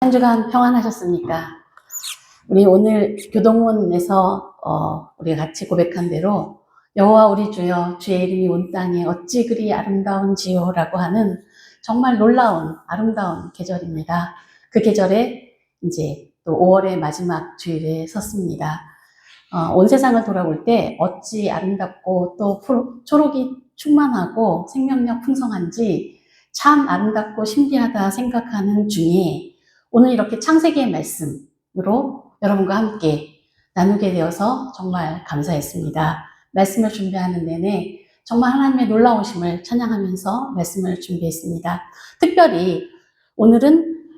한 주간 평안하셨습니까? 우리 오늘 교동문에서 우리가 같이 고백한 대로 여호와 우리 주여 주의 이름이 온 땅에 어찌 그리 아름다운지요 라고 하는 정말 놀라운 아름다운 계절입니다. 그 계절에 이제 또 5월의 마지막 주일에 섰습니다. 온 세상을 돌아볼 때 어찌 아름답고 또 초록이 충만하고 생명력 풍성한지 참 아름답고 신비하다 생각하는 중에 오늘 이렇게 창세기의 말씀으로 여러분과 함께 나누게 되어서 정말 감사했습니다. 말씀을 준비하는 내내 정말 하나님의 놀라우심을 찬양하면서 말씀을 준비했습니다. 특별히 오늘은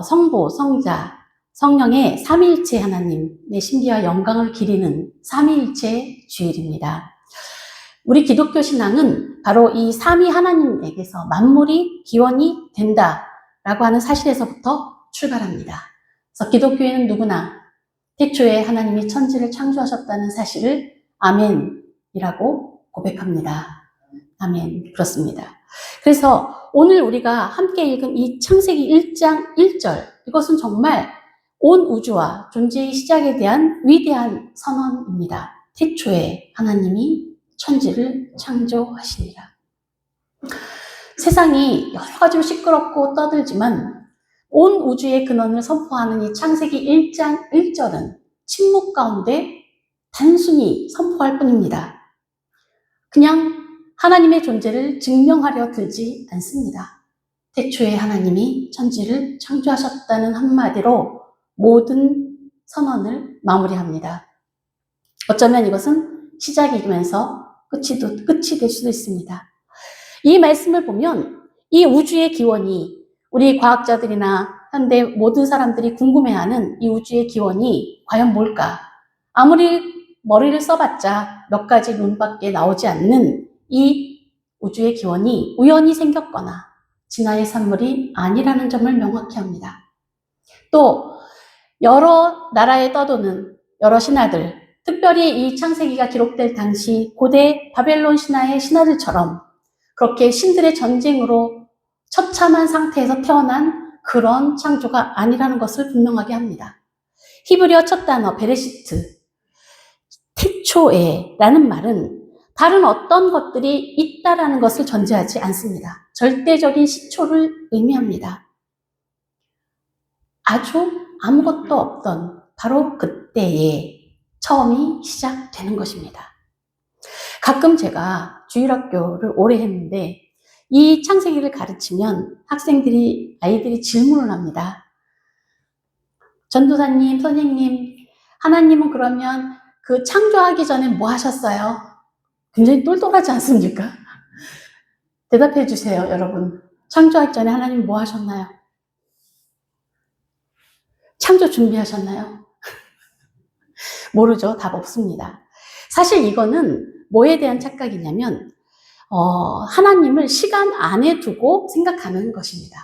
성부, 성자, 성령의 삼위일체 하나님의 신비와 영광을 기리는 삼위일체 주일입니다. 우리 기독교 신앙은 바로 이 삼위 하나님에게서 만물이 기원이 된다라고 하는 사실에서부터 출발합니다. 그래서 기독교에는 누구나 태초에 하나님이 천지를 창조하셨다는 사실을 아멘이라고 고백합니다. 아멘, 그렇습니다. 그래서 오늘 우리가 함께 읽은 이 창세기 1장 1절, 이것은 정말 온 우주와 존재의 시작에 대한 위대한 선언입니다. 태초에 하나님이 천지를 창조하시니라. 세상이 여러 가지로 시끄럽고 떠들지만 온 우주의 근원을 선포하는 이 창세기 1장 1절은 침묵 가운데 단순히 선포할 뿐입니다. 그냥 하나님의 존재를 증명하려 들지 않습니다. 태초에 하나님이 천지를 창조하셨다는 한마디로 모든 선언을 마무리합니다. 어쩌면 이것은 시작이면서 끝이 될 수도 있습니다. 이 말씀을 보면 이 우주의 기원이 우리 과학자들이나 현대 모든 사람들이 궁금해하는 이 우주의 기원이 과연 뭘까? 아무리 머리를 써봤자 몇 가지 눈밖에 나오지 않는 이 우주의 기원이 우연히 생겼거나 진화의 산물이 아니라는 점을 명확히 합니다. 또 여러 나라에 떠도는 여러 신화들, 특별히 이 창세기가 기록될 당시 고대 바벨론 신화의 신화들처럼 그렇게 신들의 전쟁으로 처참한 상태에서 태어난 그런 창조가 아니라는 것을 분명하게 합니다. 히브리어 첫 단어 베레시트, 태초에 라는 말은 다른 어떤 것들이 있다라는 것을 전제하지 않습니다. 절대적인 시초를 의미합니다. 아주 아무것도 없던 바로 그때에 처음이 시작되는 것입니다. 가끔 제가 주일학교를 오래 했는데 이 창세기를 가르치면 아이들이 질문을 합니다. 전도사님, 선생님, 하나님은 그러면 그 창조하기 전에 뭐 하셨어요? 굉장히 똘똘하지 않습니까? 대답해 주세요, 여러분. 창조하기 전에 하나님 뭐 하셨나요? 창조 준비하셨나요? 모르죠. 답 없습니다. 사실 이거는 뭐에 대한 착각이냐면 하나님을 시간 안에 두고 생각하는 것입니다.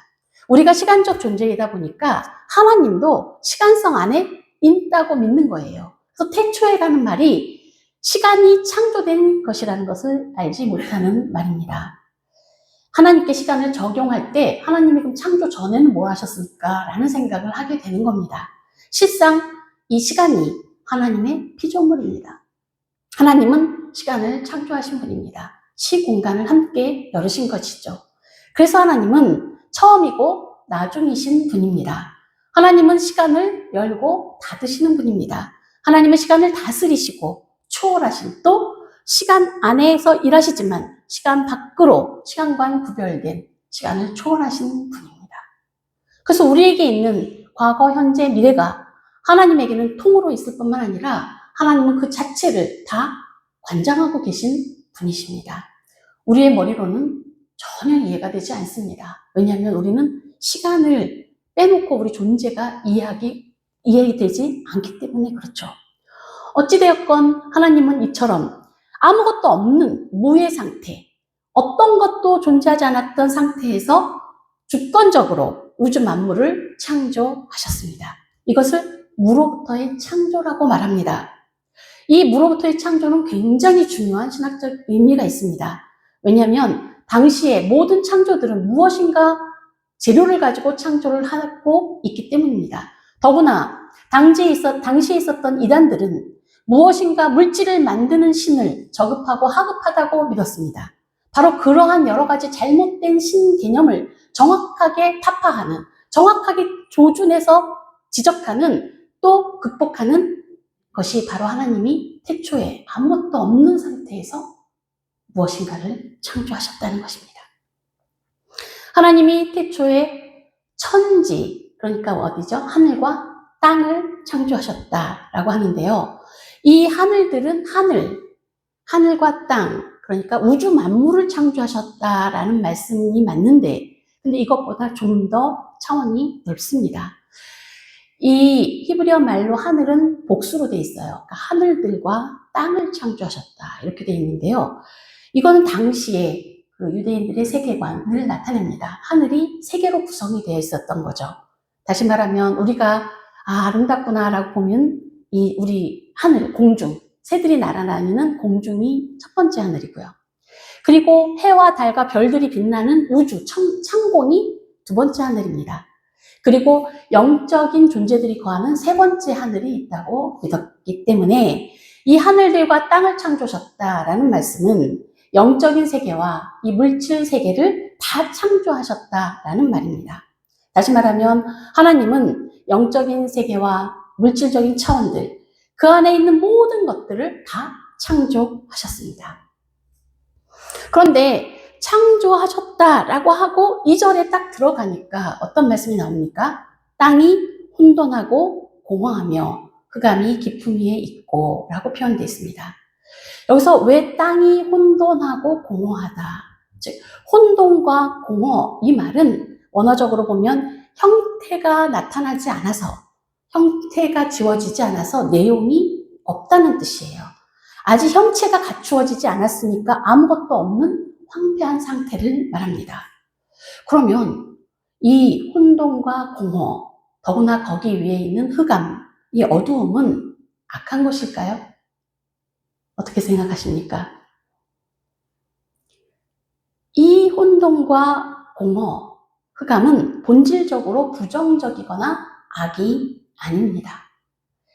우리가 시간적 존재이다 보니까 하나님도 시간성 안에 있다고 믿는 거예요. 그래서 태초에 가는 말이 시간이 창조된 것이라는 것을 알지 못하는 말입니다. 하나님께 시간을 적용할 때 하나님이 그럼 창조 전에는 뭘 하셨을까? 라는 생각을 하게 되는 겁니다. 실상 이 시간이 하나님의 피조물입니다. 하나님은 시간을 창조하신 분입니다. 시공간을 함께 열으신 것이죠. 그래서 하나님은 처음이고 나중이신 분입니다. 하나님은 시간을 열고 닫으시는 분입니다. 하나님은 시간을 다스리시고 초월하신 또 시간 안에서 일하시지만 시간 밖으로 시간과는 구별된 시간을 초월하신 분입니다. 그래서 우리에게 있는 과거, 현재, 미래가 하나님에게는 통으로 있을 뿐만 아니라 하나님은 그 자체를 다 관장하고 계신 분이십니다. 우리의 머리로는 전혀 이해가 되지 않습니다. 왜냐하면 우리는 시간을 빼놓고 우리 존재가 이해되지 않기 때문에 그렇죠. 어찌되었건 하나님은 이처럼 아무것도 없는 무의 상태, 어떤 것도 존재하지 않았던 상태에서 주권적으로 우주 만물을 창조하셨습니다. 이것을 무로부터의 창조라고 말합니다. 이 무로부터의 창조는 굉장히 중요한 신학적 의미가 있습니다. 왜냐하면 당시에 모든 창조들은 무엇인가 재료를 가지고 창조를 하고 있기 때문입니다. 더구나 당시에 있었던 이단들은 무엇인가 물질을 만드는 신을 저급하고 하급하다고 믿었습니다. 바로 그러한 여러 가지 잘못된 신 개념을 정확하게 타파하는, 정확하게 조준해서 지적하는, 또 극복하는 것이 바로 하나님이 태초에 아무것도 없는 상태에서 무엇인가를 창조하셨다는 것입니다. 하나님이 태초에 천지, 그러니까 어디죠? 하늘과 땅을 창조하셨다라고 하는데요. 이 하늘들은 하늘과 땅, 그러니까 우주 만물을 창조하셨다라는 말씀이 맞는데, 근데 이것보다 좀 더 차원이 넓습니다. 이 히브리어 말로 하늘은 복수로 되어 있어요. 그러니까 하늘들과 땅을 창조하셨다 이렇게 되어 있는데요. 이거는 당시에 그 유대인들의 세계관을 나타냅니다. 하늘이 세 개로 구성이 되어 있었던 거죠. 다시 말하면 우리가 아름답구나라고 보면 이 우리 하늘, 공중, 새들이 날아다니는 공중이 첫 번째 하늘이고요. 그리고 해와 달과 별들이 빛나는 우주, 창공이 두 번째 하늘입니다. 그리고 영적인 존재들이 거하는 세 번째 하늘이 있다고 믿었기 때문에 이 하늘들과 땅을 창조하셨다라는 말씀은 영적인 세계와 이 물질 세계를 다 창조하셨다라는 말입니다. 다시 말하면 하나님은 영적인 세계와 물질적인 차원들, 그 안에 있는 모든 것들을 다 창조하셨습니다. 그런데 창조하셨다라고 하고 2절에 딱 들어가니까 어떤 말씀이 나옵니까? 땅이 혼돈하고 공허하며 흑암이 깊음 위에 있고 라고 표현되어 있습니다. 여기서 왜 땅이 혼돈하고 공허하다, 즉 혼돈과 공허, 이 말은 원어적으로 보면 형태가 나타나지 않아서, 형태가 지워지지 않아서 내용이 없다는 뜻이에요. 아직 형체가 갖추어지지 않았으니까 아무것도 없는 황폐한 상태를 말합니다. 그러면 이 혼돈과 공허, 더구나 거기 위에 있는 흑암, 이 어두움은 악한 것일까요? 어떻게 생각하십니까? 이 혼돈과 공허, 흑암은 본질적으로 부정적이거나 악이 아닙니다.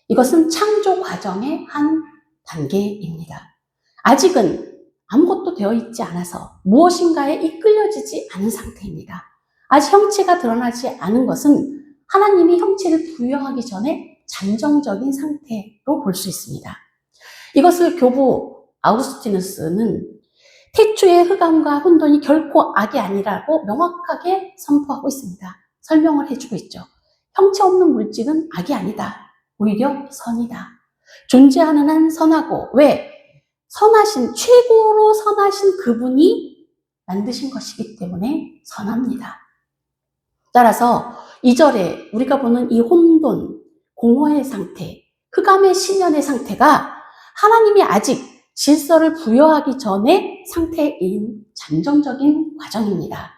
이것은 창조 과정의 한 단계입니다. 아직은 아무것도 되어 있지 않아서 무엇인가에 이끌려지지 않은 상태입니다. 아직 형체가 드러나지 않은 것은 하나님이 형체를 부여하기 전에 잠정적인 상태로 볼 수 있습니다. 이것을 교부 아우구스티누스는 태초의 흑암과 혼돈이 결코 악이 아니라고 명확하게 선포하고 있습니다. 설명을 해주고 있죠. 형체 없는 물질은 악이 아니다. 오히려 선이다. 존재하는 한 선하고, 왜? 선하신, 최고로 선하신 그분이 만드신 것이기 때문에 선합니다. 따라서 2절에 우리가 보는 이 혼돈, 공허의 상태, 흑암의 심연의 상태가 하나님이 아직 질서를 부여하기 전의 상태인 잠정적인 과정입니다.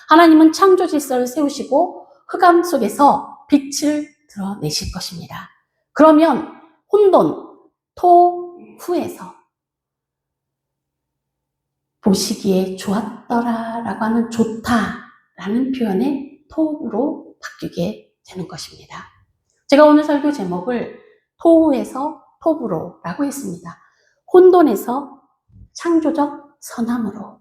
하나님은 창조 질서를 세우시고 흑암 속에서 빛을 드러내실 것입니다. 그러면 혼돈, 토 후에서 보시기에 좋았더라 라고 하는 좋다라는 표현의 토으로 바뀌게 되는 것입니다. 제가 오늘 설교 제목을 토후에서 토부로라고 했습니다. 혼돈에서 창조적 선함으로,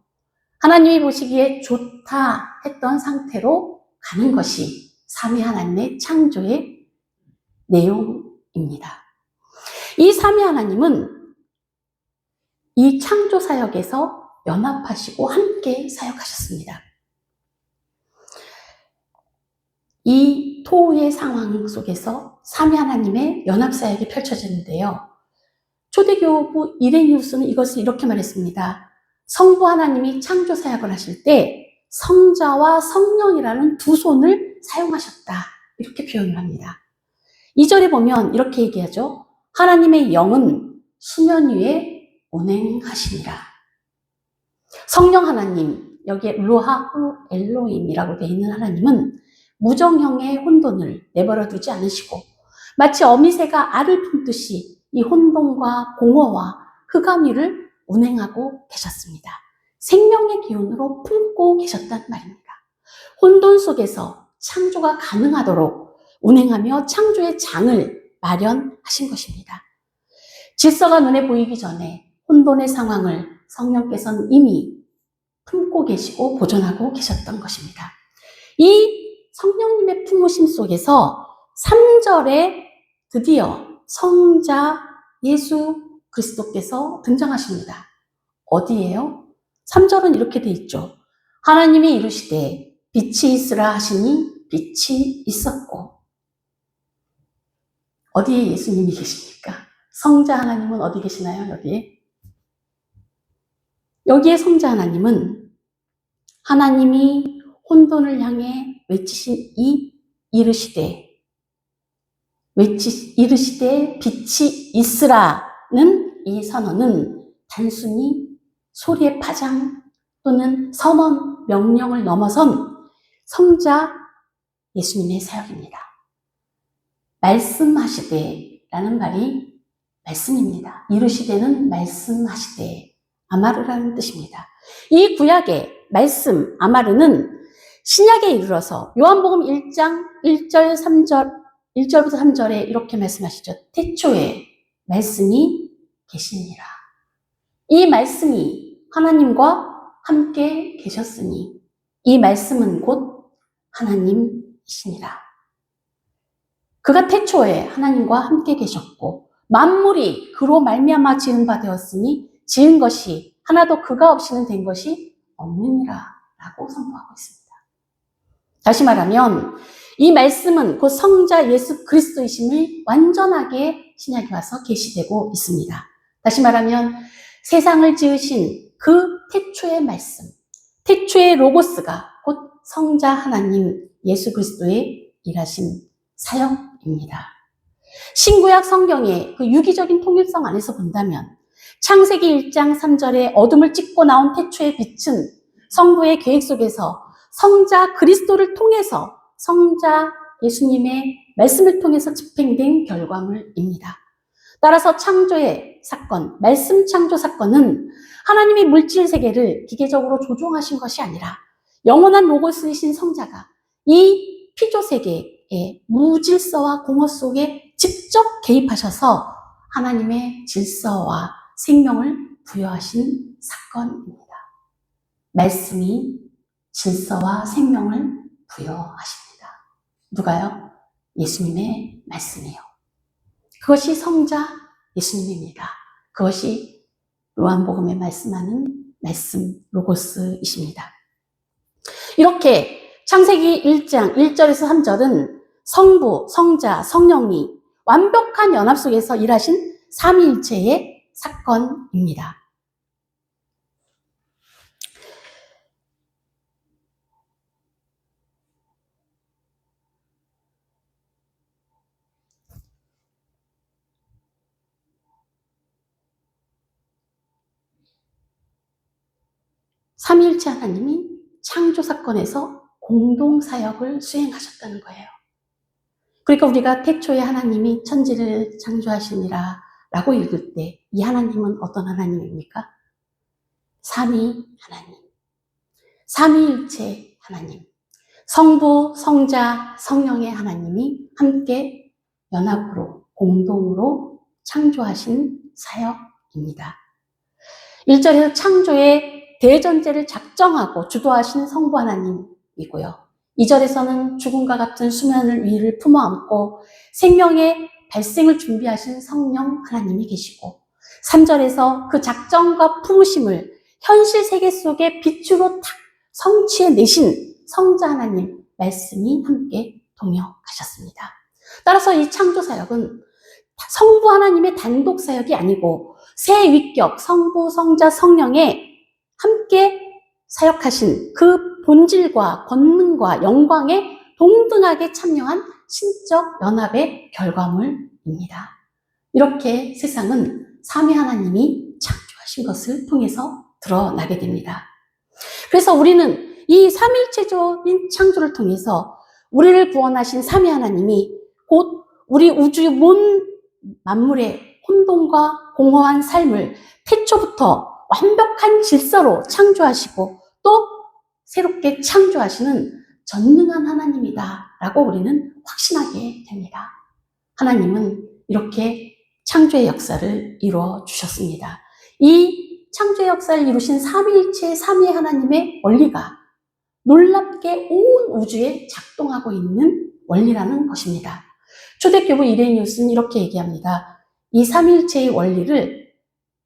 하나님이 보시기에 좋다 했던 상태로 가는 것이 삼위 하나님의 창조의 내용입니다. 이 삼위 하나님은 이 창조 사역에서 연합하시고 함께 사역하셨습니다. 이 토의 상황 속에서 삼위 하나님의 연합 사역이 펼쳐지는데요. 초대교부 이레니우스는 이것을 이렇게 말했습니다. 성부 하나님이 창조 사역을 하실 때 성자와 성령이라는 두 손을 사용하셨다. 이렇게 표현을 합니다. 2절에 보면 이렇게 얘기하죠. 하나님의 영은 수면 위에 운행하시니라. 성령 하나님, 여기에 루하후 엘로임이라고 되어 있는 하나님은 무정형의 혼돈을 내버려 두지 않으시고 마치 어미새가 알을 품듯이 이 혼돈과 공허와 흑암 위를 운행하고 계셨습니다. 생명의 기운으로 품고 계셨단 말입니다. 혼돈 속에서 창조가 가능하도록 운행하며 창조의 장을 마련하신 것입니다. 질서가 눈에 보이기 전에 혼돈의 상황을 성령께서는 이미 품고 계시고 보존하고 계셨던 것입니다. 이 성령님의 품으심 속에서 3절에 드디어 성자 예수 그리스도께서 등장하십니다. 어디예요? 3절은 이렇게 돼 있죠. 하나님이 이르시되 빛이 있으라 하시니 빛이 있었고. 어디에 예수님이 계십니까? 성자 하나님은 어디 계시나요? 여기에 성자 하나님은 하나님이 혼돈을 향해 외치신 이르시되 빛이 있으라는 이 선언은 단순히 소리의 파장 또는 선언, 명령을 넘어선 성자 예수님의 사역입니다. 말씀하시되라는 말이 말씀입니다. 이르시되는 말씀하시되, 아마르라는 뜻입니다. 이 구약의 말씀, 아마르는 신약에 이르러서 요한복음 1장 1절부터 3절에 이렇게 말씀하시죠. 태초에 말씀이 계시니라. 이 말씀이 하나님과 함께 계셨으니 이 말씀은 곧 하나님이시니라. 그가 태초에 하나님과 함께 계셨고 만물이 그로 말미암아 지은 바 되었으니 지은 것이 하나도 그가 없이는 된 것이 없느니라 라고 선포하고 있습니다. 다시 말하면 이 말씀은 곧 성자 예수 그리스도이심을 완전하게 신약에 와서 계시되고 있습니다. 다시 말하면 세상을 지으신 그 태초의 말씀, 태초의 로고스가 곧 성자 하나님 예수 그리스도의 일하신 사역입니다. 신구약 성경의 그 유기적인 통일성 안에서 본다면 창세기 1장 3절에 어둠을 찢고 나온 태초의 빛은 성부의 계획 속에서 성자 그리스도를 통해서 성자 예수님의 말씀을 통해서 집행된 결과물입니다. 따라서 창조의 사건, 말씀 창조 사건은 하나님이 물질 세계를 기계적으로 조종하신 것이 아니라 영원한 로고스이신 성자가 이 피조 세계의 무질서와 공허 속에 직접 개입하셔서 하나님의 질서와 생명을 부여하신 사건입니다. 말씀이 질서와 생명을 부여하십니다. 누가요? 예수님의 말씀이요. 그것이 성자 예수님입니다. 그것이 요한복음에 말씀하는 말씀 로고스이십니다. 이렇게 창세기 1장 1절에서 3절은 성부, 성자, 성령이 완벽한 연합 속에서 일하신 삼위일체의 사건입니다. 삼위일체 하나님이 창조 사건에서 공동 사역을 수행하셨다는 거예요. 그러니까 우리가 태초에 하나님이 천지를 창조하시니라 라고 읽을 때 이 하나님은 어떤 하나님입니까? 삼위 하나님, 삼위일체 하나님, 성부, 성자, 성령의 하나님이 함께 연합으로 공동으로 창조하신 사역입니다. 1절에서 창조의 대전제를 작정하고 주도하신 성부 하나님이고요. 2절에서는 죽음과 같은 수면을 위를 품어안고 생명의 발생을 준비하신 성령 하나님이 계시고 3절에서 그 작정과 품으심을 현실 세계 속에 빛으로 탁 성취해 내신 성자 하나님 말씀이 함께 동역하셨습니다. 따라서 이 창조 사역은 성부 하나님의 단독 사역이 아니고 세 위격 성부, 성자, 성령의 함께 사역하신 그 본질과 권능과 영광에 동등하게 참여한 신적 연합의 결과물입니다. 이렇게 세상은 삼위 하나님이 창조하신 것을 통해서 드러나게 됩니다. 그래서 우리는 이 삼위일체적인 창조를 통해서 우리를 구원하신 삼위 하나님이 곧 우리 우주 온 만물의 혼돈과 공허한 삶을 태초부터 완벽한 질서로 창조하시고 또 새롭게 창조하시는 전능한 하나님이다라고 우리는 확신하게 됩니다. 하나님은 이렇게 창조의 역사를 이루어 주셨습니다. 이 창조의 역사를 이루신 삼위일체 삼위 하나님의 원리가 놀랍게 온 우주에 작동하고 있는 원리라는 것입니다. 초대교부 이레니우스는 이렇게 얘기합니다. 이 삼위일체의 원리를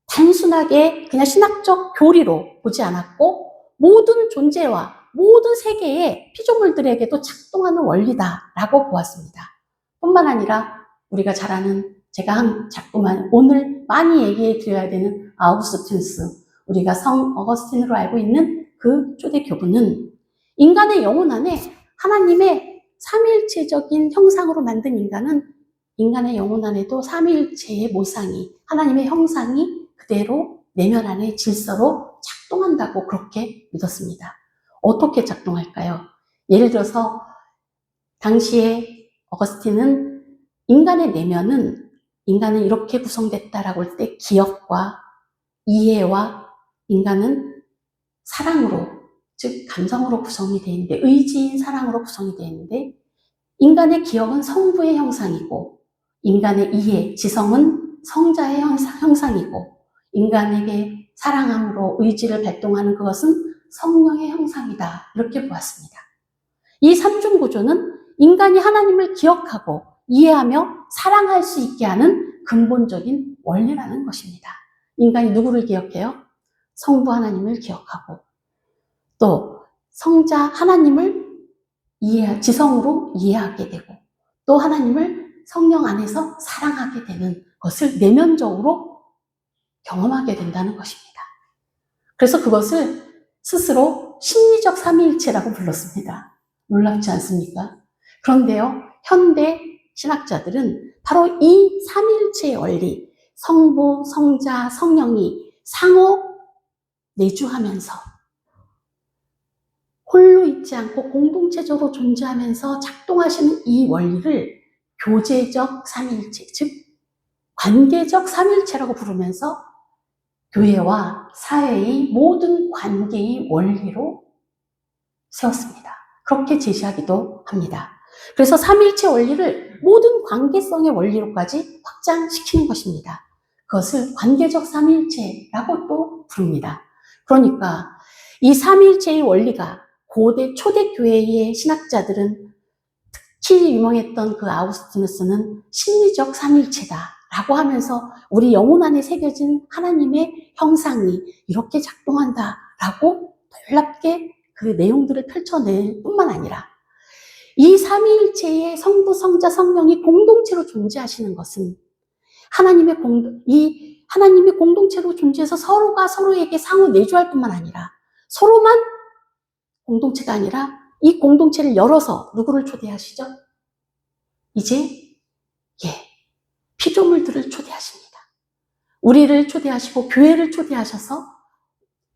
단순하게 그냥 신학적 교리로 보지 않았고 모든 존재와 모든 세계의 피조물들에게도 작동하는 원리다라고 보았습니다. 뿐만 아니라 우리가 잘 아는 제가 자꾸만 오늘 많이 얘기해 드려야 되는 아우구스티누스, 우리가 성 어거스틴으로 알고 있는 그 초대교부는 인간의 영혼 안에 하나님의 삼위일체적인 형상으로 만든 인간의 영혼 안에도 삼위일체의 모상이, 하나님의 형상이 그대로 내면 안에 질서로 작동한다고 그렇게 믿었습니다. 어떻게 작동할까요? 예를 들어서 당시에 어거스틴은 인간의 내면은 인간은 이렇게 구성됐다라고 할 때 기억과 이해와 인간은 사랑으로, 즉 감성으로 구성이 되어 있는데, 의지인 사랑으로 구성이 되어 있는데, 인간의 기억은 성부의 형상이고 인간의 이해, 지성은 성자의 형상이고 인간에게 사랑함으로 의지를 발동하는 그것은 성령의 형상이다, 이렇게 보았습니다. 이 삼중 구조는 인간이 하나님을 기억하고 이해하며 사랑할 수 있게 하는 근본적인 원리라는 것입니다. 인간이 누구를 기억해요? 성부 하나님을 기억하고 또 성자 하나님을 지성으로 이해하게 되고 또 하나님을 성령 안에서 사랑하게 되는 것을 내면적으로 경험하게 된다는 것입니다. 그래서 그것을 스스로 심리적 삼위일체라고 불렀습니다. 놀랍지 않습니까? 그런데요, 현대 신학자들은 바로 이 삼위일체의 원리, 성부, 성자, 성령이 상호 내주하면서 홀로 있지 않고 공동체적으로 존재하면서 작동하시는 이 원리를 교제적 삼위일체, 즉 관계적 삼위일체라고 부르면서 교회와 사회의 모든 관계의 원리로 세웠습니다. 그렇게 제시하기도 합니다. 그래서 삼위일체 원리를 모든 관계성의 원리로까지 확장시키는 것입니다. 그것을 관계적 삼위일체라고 또 부릅니다. 그러니까 이 삼위일체의 원리가 고대 초대교회의 신학자들은 특히 유명했던 그 아우구스티누스는 심리적 삼위일체다라고 하면서 우리 영혼 안에 새겨진 하나님의 형상이 이렇게 작동한다라고 놀랍게 그 내용들을 펼쳐낼 뿐만 아니라 이 삼위일체의 성부, 성자, 성령이 공동체로 존재하시는 것은 하나님의 공동체로 존재해서 서로가 서로에게 상호 내주할 뿐만 아니라 서로만 공동체가 아니라 이 공동체를 열어서 누구를 초대하시죠? 이제 피조물들을 초대하십니다. 우리를 초대하시고 교회를 초대하셔서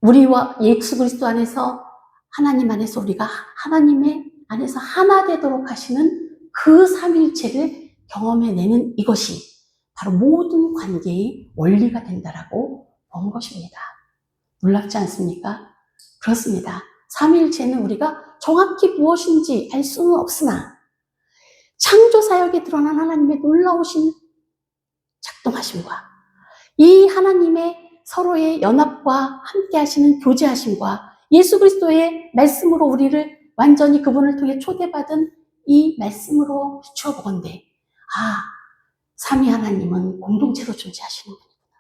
우리와 예수 그리스도 안에서 하나님 안에서 우리가 하나님의 안에서 하나 되도록 하시는 그 삼위일체를 경험해내는 이것이 바로 모든 관계의 원리가 된다라고 본 것입니다. 놀랍지 않습니까? 그렇습니다. 삼위일체는 우리가 정확히 무엇인지 알 수는 없으나 창조사역에 드러난 하나님의 놀라우신 작동하심과 이 하나님의 서로의 연합과 함께 하시는 교제하심과 예수 그리스도의 말씀으로 우리를 완전히 그분을 통해 초대받은 이 말씀으로 비추어 보건대 삼위 하나님은 공동체로 존재하시는 분이구나.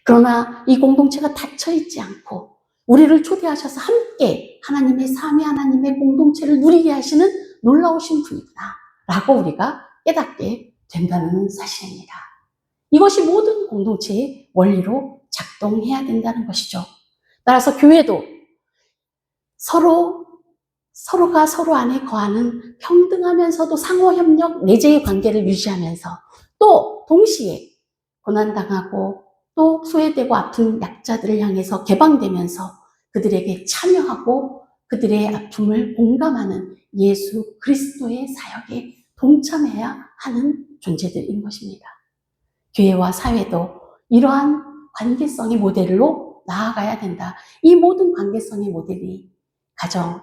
그러나 이 공동체가 닫혀있지 않고 우리를 초대하셔서 함께 하나님의 삼위 하나님의 공동체를 누리게 하시는 놀라우신 분이구나 라고 우리가 깨닫게 된다는 사실입니다. 이것이 모든 공동체의 원리로 작동해야 된다는 것이죠. 따라서 교회도 서로가 서로 안에 거하는 평등하면서도 상호협력 내재의 관계를 유지하면서 또 동시에 고난당하고 또 소외되고 아픈 약자들을 향해서 개방되면서 그들에게 참여하고 그들의 아픔을 공감하는 예수 그리스도의 사역에 동참해야 하는 존재들인 것입니다. 교회와 사회도 이러한 관계성의 모델로 나아가야 된다. 이 모든 관계성의 모델이 가정,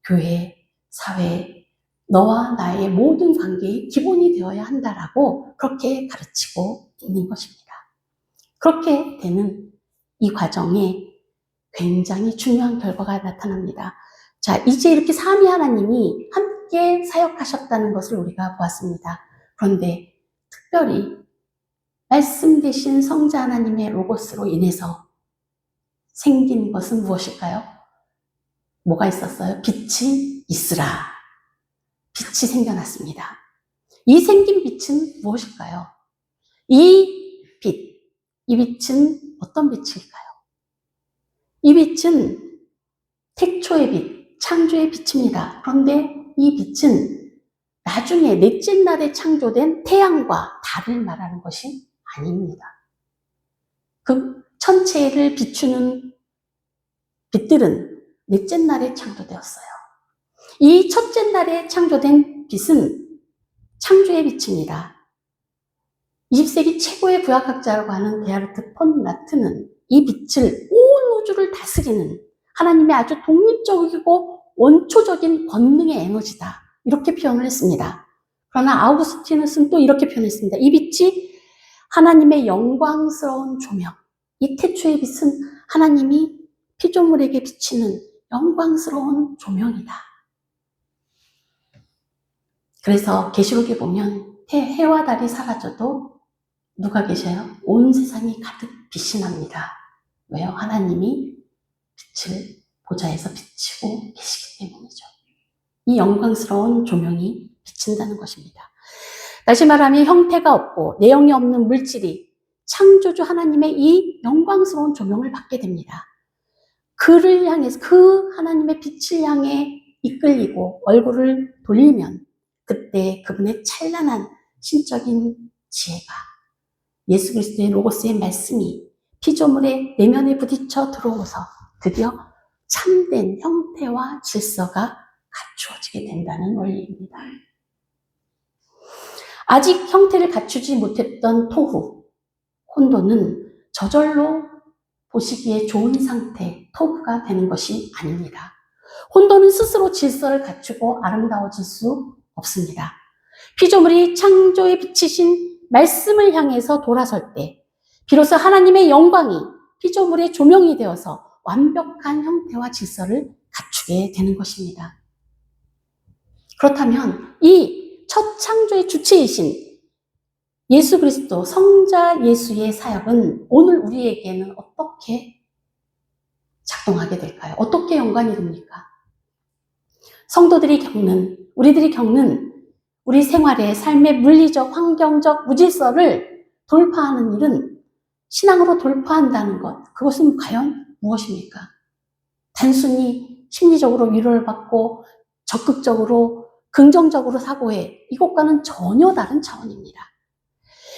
교회, 사회, 너와 나의 모든 관계의 기본이 되어야 한다라고 그렇게 가르치고 있는 것입니다. 그렇게 되는 이 과정에 굉장히 중요한 결과가 나타납니다. 자, 이제 이렇게 삼위 하나님이 함께 사역하셨다는 것을 우리가 보았습니다. 그런데 특별히 말씀 대신 성자 하나님의 로고스로 인해서 생긴 것은 무엇일까요? 뭐가 있었어요? 빛이 있으라. 빛이 생겨났습니다. 이 생긴 빛은 무엇일까요? 이 빛은 어떤 빛일까요? 이 빛은 태초의 빛, 창조의 빛입니다. 그런데 이 빛은 나중에 넷째 날에 창조된 태양과 달을 말하는 것이 아닙니다. 그 천체를 비추는 빛들은 넷째 날에 창조되었어요. 이 첫째 날에 창조된 빛은 창조의 빛입니다. 20세기 최고의 구약학자라고 하는 게하르트 폰 라트는 이 빛을 온 우주를 다스리는 하나님의 아주 독립적이고 원초적인 권능의 에너지다. 이렇게 표현을 했습니다. 그러나 아우구스티누스는 또 이렇게 표현했습니다. 이 빛이 하나님의 영광스러운 조명. 이 태초의 빛은 하나님이 피조물에게 비치는 영광스러운 조명이다. 그래서 계시록에 보면 해와 달이 사라져도 누가 계셔요? 온 세상이 가득 빛이 납니다. 왜요? 하나님이 빛을 보좌에서 비치고 계시기 때문이죠. 이 영광스러운 조명이 비친다는 것입니다. 다시 말하면 형태가 없고 내용이 없는 물질이 창조주 하나님의 이 영광스러운 조명을 받게 됩니다. 그를 향해서 그 하나님의 빛을 향해 이끌리고 얼굴을 돌리면 그때 그분의 찬란한 신적인 지혜가 예수 그리스도의 로고스의 말씀이 피조물의 내면에 부딪혀 들어오서 드디어 참된 형태와 질서가 갖추어지게 된다는 원리입니다. 아직 형태를 갖추지 못했던 토후, 혼돈은 저절로 보시기에 좋은 상태, 토후가 되는 것이 아닙니다. 혼돈은 스스로 질서를 갖추고 아름다워질 수 없습니다. 피조물이 창조에 비치신 말씀을 향해서 돌아설 때 비로소 하나님의 영광이 피조물의 조명이 되어서 완벽한 형태와 질서를 갖추게 되는 것입니다. 그렇다면 이 첫 창조의 주체이신 예수 그리스도 성자 예수의 사역은 오늘 우리에게는 어떻게 작동하게 될까요? 어떻게 연관이 됩니까? 성도들이 겪는, 우리들이 겪는 우리 생활의 삶의 물리적, 환경적 무질서를 돌파하는 일은 신앙으로 돌파한다는 것, 그것은 과연 무엇입니까? 단순히 심리적으로 위로를 받고 적극적으로 긍정적으로 사고해, 이것과는 전혀 다른 차원입니다.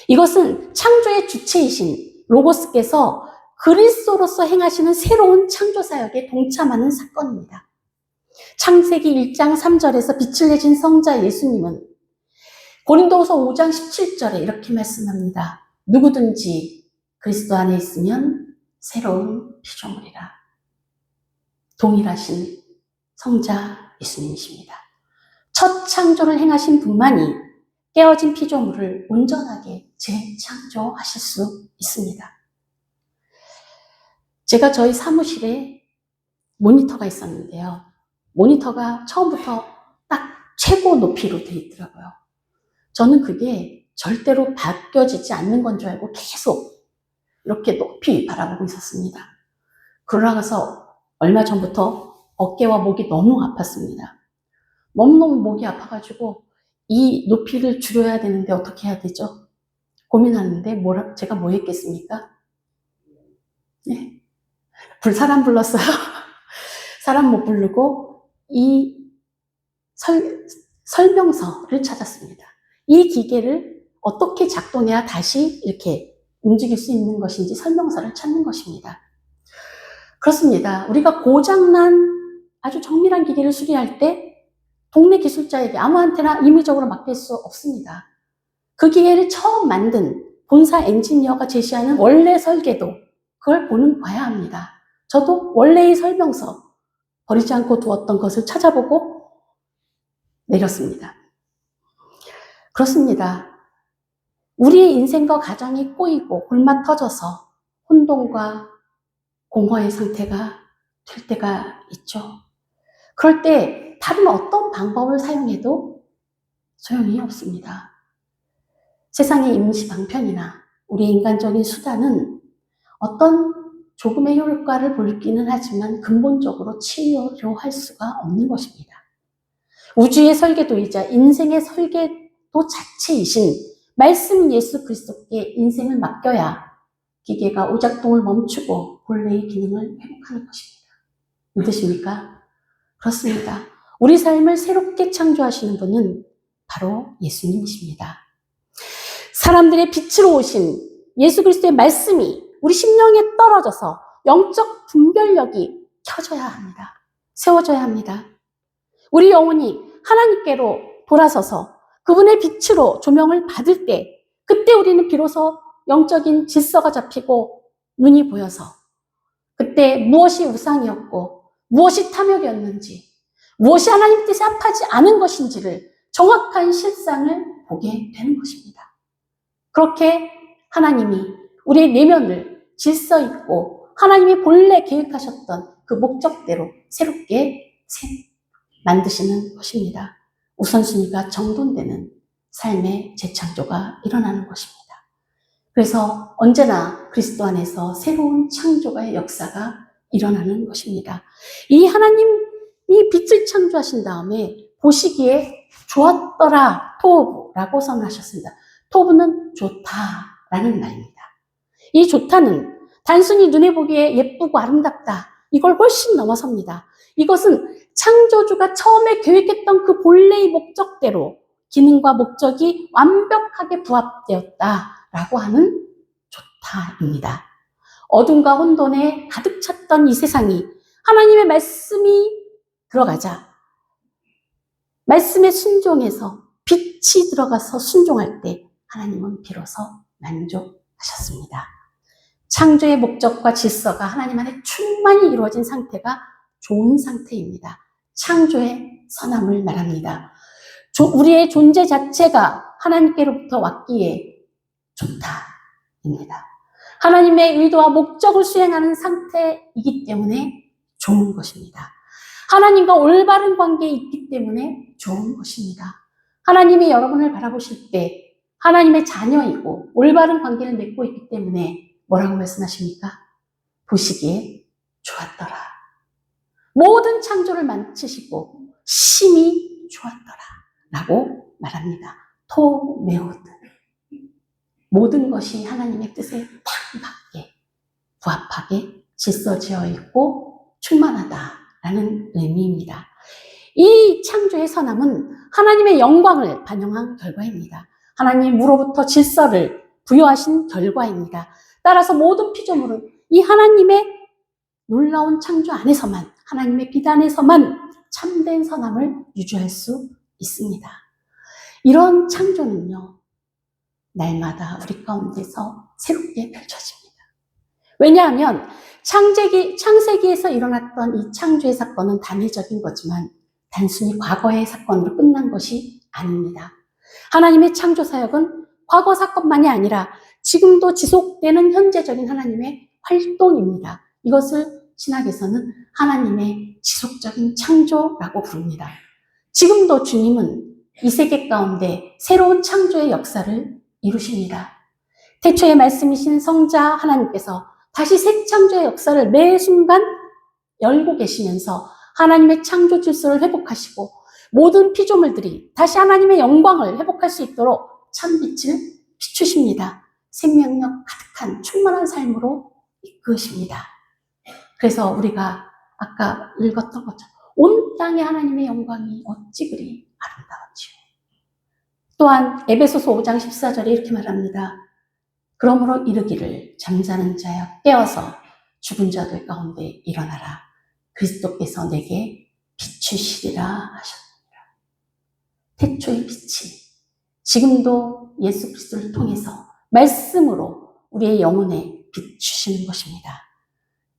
이것은 창조의 주체이신 로고스께서 그리스도로서 행하시는 새로운 창조사역에 동참하는 사건입니다. 창세기 1장 3절에서 빛을 내신 성자 예수님은 고린도후서 5장 17절에 이렇게 말씀합니다. 누구든지 그리스도 안에 있으면 새로운 피조물이라. 동일하신 성자 예수님이십니다. 첫 창조를 행하신 분만이 깨어진 피조물을 온전하게 재창조하실 수 있습니다. 제가 저희 사무실에 모니터가 있었는데요. 모니터가 처음부터 딱 최고 높이로 되어 있더라고요. 저는 그게 절대로 바뀌어지지 않는 건 줄 알고 계속 이렇게 높이 바라보고 있었습니다. 그러나서 얼마 전부터 어깨와 목이 너무 아팠습니다. 너무너무 목이 아파가지고 이 높이를 줄여야 되는데 어떻게 해야 되죠? 고민하는데 제가 뭐 했겠습니까? 네. 사람 불렀어요. 사람 못 부르고 이 설명서를 찾았습니다. 이 기계를 어떻게 작동해야 다시 이렇게 움직일 수 있는 것인지 설명서를 찾는 것입니다. 그렇습니다. 우리가 고장난 아주 정밀한 기계를 수리할 때 동네 기술자에게 아무한테나 임의적으로 맡길 수 없습니다. 그 기계를 처음 만든 본사 엔지니어가 제시하는 원래 설계도, 그걸 봐야 합니다. 저도 원래의 설명서, 버리지 않고 두었던 것을 찾아보고 내렸습니다. 그렇습니다. 우리의 인생과 가정이 꼬이고 골마 터져서 혼돈과 공허의 상태가 될 때가 있죠. 그럴 때 다른 어떤 방법을 사용해도 소용이 없습니다. 세상의 임시 방편이나 우리의 인간적인 수단은 어떤 조금의 효과를 볼기는 하지만 근본적으로 치료할 수가 없는 것입니다. 우주의 설계도이자 인생의 설계도 자체이신 말씀 예수 그리스도께 인생을 맡겨야 기계가 오작동을 멈추고 본래의 기능을 회복하는 것입니다. 믿으십니까? 그렇습니다. 우리 삶을 새롭게 창조하시는 분은 바로 예수님이십니다. 사람들의 빛으로 오신 예수 그리스도의 말씀이 우리 심령에 떨어져서 영적 분별력이 켜져야 합니다. 세워져야 합니다. 우리 영혼이 하나님께로 돌아서서 그분의 빛으로 조명을 받을 때, 그때 우리는 비로소 영적인 질서가 잡히고 눈이 보여서 그때 무엇이 우상이었고 무엇이 탐욕이었는지, 무엇이 하나님 뜻에 합하지 않은 것인지를 정확한 실상을 보게 되는 것입니다. 그렇게 하나님이 우리의 내면을 질서 있고 하나님이 본래 계획하셨던 그 목적대로 새롭게 만드시는 것입니다. 우선순위가 정돈되는 삶의 재창조가 일어나는 것입니다. 그래서 언제나 그리스도 안에서 새로운 창조의 역사가 일어나는 것입니다. 이 하나님이 빛을 창조하신 다음에 보시기에 좋았더라 토브라고 선언하셨습니다. 토브는 좋다라는 말입니다. 이 좋다는 단순히 눈에 보기에 예쁘고 아름답다, 이걸 훨씬 넘어섭니다. 이것은 창조주가 처음에 계획했던 그 본래의 목적대로 기능과 목적이 완벽하게 부합되었다라고 하는 좋다입니다. 어둠과 혼돈에 가득 찼던 이 세상이 하나님의 말씀이 들어가자 말씀에 순종해서 빛이 들어가서 순종할 때 하나님은 비로소 만족하셨습니다. 창조의 목적과 질서가 하나님 안에 충만히 이루어진 상태가 좋은 상태입니다. 창조의 선함을 말합니다. 우리의 존재 자체가 하나님께로부터 왔기에 좋다입니다. 하나님의 의도와 목적을 수행하는 상태이기 때문에 좋은 것입니다. 하나님과 올바른 관계에 있기 때문에 좋은 것입니다. 하나님이 여러분을 바라보실 때 하나님의 자녀이고 올바른 관계를 맺고 있기 때문에 뭐라고 말씀하십니까? 보시기에 좋았더라. 모든 창조를 만드시고 심히 좋았더라 라고 말합니다. 토메오드. 모든 것이 하나님의 뜻에 딱 맞게 부합하게 질서지어 있고 충만하다라는 의미입니다. 이 창조의 선함은 하나님의 영광을 반영한 결과입니다. 하나님으로부터 질서를 부여하신 결과입니다. 따라서 모든 피조물은 이 하나님의 놀라운 창조 안에서만, 하나님의 빛 안에서만 참된 선함을 유지할 수 있습니다. 이런 창조는요, 날마다 우리 가운데서 새롭게 펼쳐집니다. 왜냐하면 창세기에서 일어났던 이 창조의 사건은 단회적인 거지만 단순히 과거의 사건으로 끝난 것이 아닙니다. 하나님의 창조 사역은 과거 사건만이 아니라 지금도 지속되는 현재적인 하나님의 활동입니다. 이것을 신학에서는 하나님의 지속적인 창조라고 부릅니다. 지금도 주님은 이 세계 가운데 새로운 창조의 역사를 이루십니다. 태초의 말씀이신 성자 하나님께서 다시 새 창조의 역사를 매 순간 열고 계시면서 하나님의 창조 질서를 회복하시고 모든 피조물들이 다시 하나님의 영광을 회복할 수 있도록 참빛을 비추십니다. 생명력 가득한 충만한 삶으로 이끄십니다. 그래서 우리가 아까 읽었던 것처럼 온 땅에 하나님의 영광이 어찌 그리 아름다운지요. 또한 에베소서 5장 14절에 이렇게 말합니다. 그러므로 이르기를 잠자는 자여 깨어서 죽은 자들 가운데 일어나라. 그리스도께서 내게 비추시리라 하셨느니라. 태초의 빛이 지금도 예수 그리스도를 통해서 말씀으로 우리의 영혼에 비추시는 것입니다.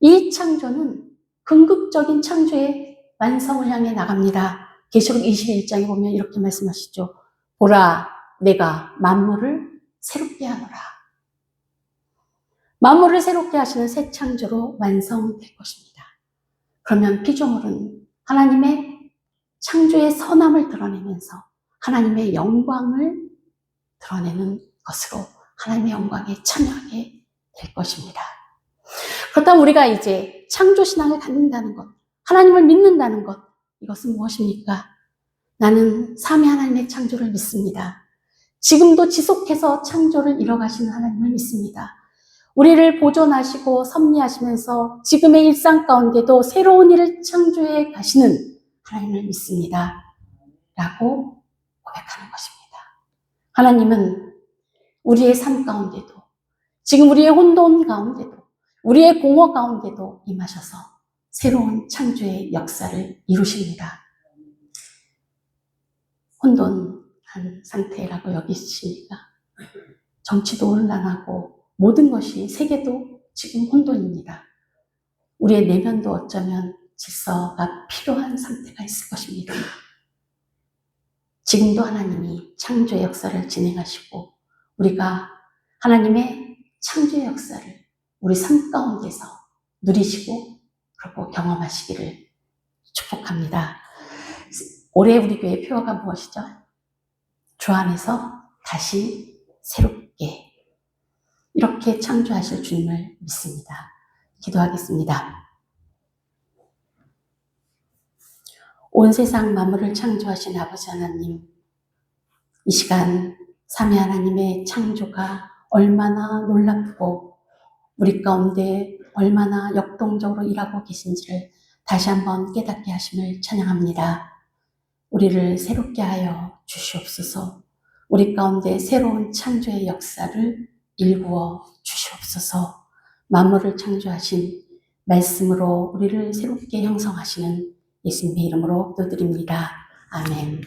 이 창조는 궁극적인 창조의 완성을 향해 나갑니다. 계시록 21장에 보면 이렇게 말씀하시죠. 보라, 내가 만물을 새롭게 하노라. 만물을 새롭게 하시는 새 창조로 완성될 것입니다. 그러면 피조물은 하나님의 창조의 선함을 드러내면서 하나님의 영광을 드러내는 것으로 하나님의 영광에 참여하게 될 것입니다. 그렇다면 우리가 이제 창조신앙을 갖는다는 것, 하나님을 믿는다는 것, 이것은 무엇입니까? 나는 삼위 하나님의 창조를 믿습니다. 지금도 지속해서 창조를 이뤄가시는 하나님을 믿습니다. 우리를 보존하시고 섭리하시면서 지금의 일상 가운데도 새로운 일을 창조해 가시는 하나님을 믿습니다. 라고 고백하는 것입니다. 하나님은 우리의 삶 가운데도, 지금 우리의 혼돈 가운데도, 우리의 공허 가운데도 임하셔서 새로운 창조의 역사를 이루십니다. 혼돈한 상태라고 여기십니까? 정치도 혼란하고 모든 것이 세계도 지금 혼돈입니다. 우리의 내면도 어쩌면 질서가 필요한 상태가 있을 것입니다. 지금도 하나님이 창조의 역사를 진행하시고 우리가 하나님의 창조의 역사를 우리 삶 가운데서 누리시고 그리고 경험하시기를 축복합니다. 올해 우리 교회 표어가 무엇이죠? 주 안에서 다시 새롭게 이렇게 창조하실 주님을 믿습니다. 기도하겠습니다. 온 세상 만물을 창조하신 아버지 하나님, 이 시간 삼위 하나님의 창조가 얼마나 놀랍고 우리 가운데 얼마나 역동적으로 일하고 계신지를 다시 한번 깨닫게 하심을 찬양합니다. 우리를 새롭게 하여 주시옵소서. 우리 가운데 새로운 창조의 역사를 일구어 주시옵소서. 만물을 창조하신 말씀으로 우리를 새롭게 형성하시는 예수님의 이름으로 기도드립니다. 아멘.